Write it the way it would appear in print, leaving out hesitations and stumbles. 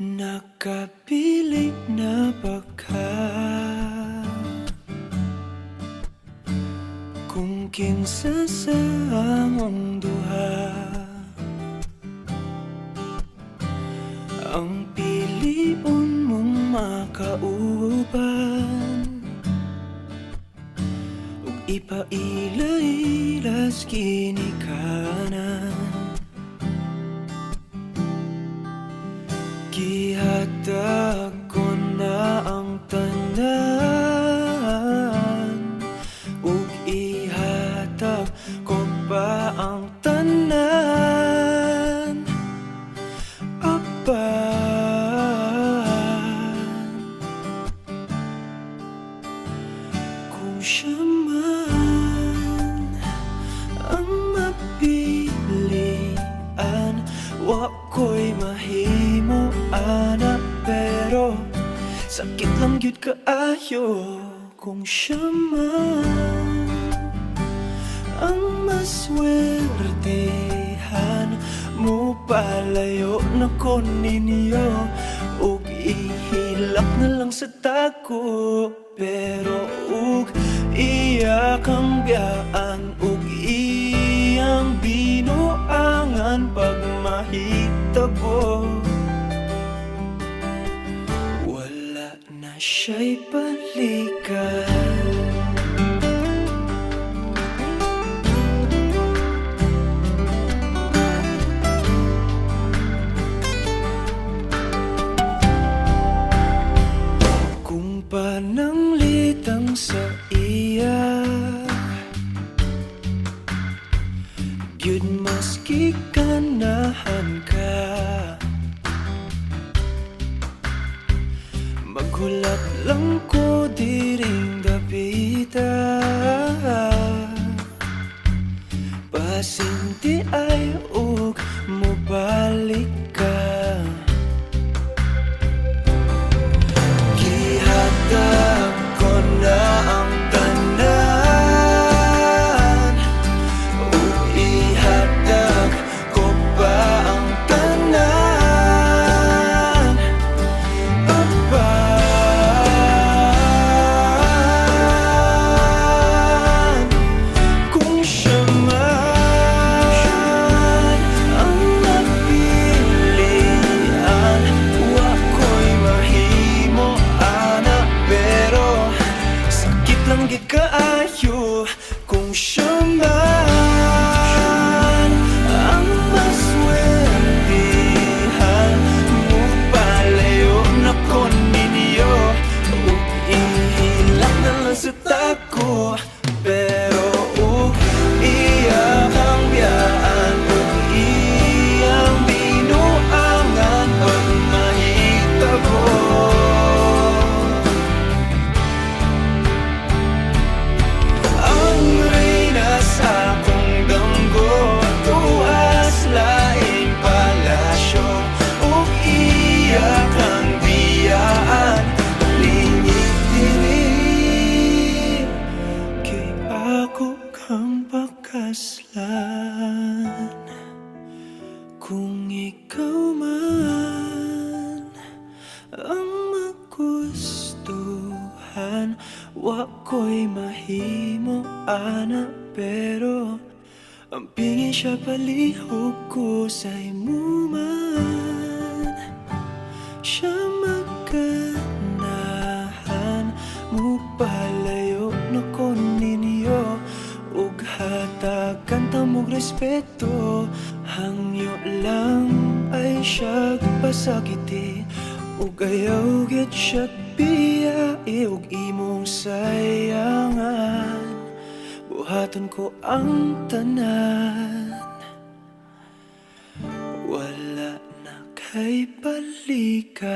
Nakapilit na ba ka? Kung kinsa sa among duha ang piliun mong makauban, ug ipaila-ilas ginikanan. Gihatag ko na ang tanan, ug ihatag ko pa ang tanan. Apan kung siya man ang mapilian, wa ko'y mahimo ana, pero sakit lang gyud kaayo kung siya man ang maswertehan. Mo palayo na ko ninyo, ug ihilak na lang sa tako, pero ug iya kang biyaan, ug iyang binuangan pag mahitabo. Wala na siya'y balikan. Kung pananglitang sa iya, gyud maski ganahan ka, maghulat lang ko diring dapita. Pasinti ay ug mobalik ka. Gihatag ko na ang tanan, ug ihatag ko pa ang tanan. Apan kung siya man ang napilian, wa ko'y mahimo ana, pero sakit lang gid kaayo kung siya man ang maswertehan. Mo palayo na ko ninyo, ug ihilak na lang sa tako, pero ug iya kang biyaan, ug iyang binuangan pag mahitabo. Ang reyna sa akong damgo, tuas laing palasyo, ug iya kang biyaan, lingit dili. Kay ako kang pakaslan, kung ikaw man ang magustuhan, wa ko'y mahimo ana, pero ang pingin siya palihog ko sa imo man. Siya maganahan, mo palayo na ko ninyo, ug hatagan ta mog respeto. Hangyo lang ay siya pasakiti, ug ayaw gyud siya biyai, ug imong sayangan. Buhaton ko ang tanan, wala na kay balikan.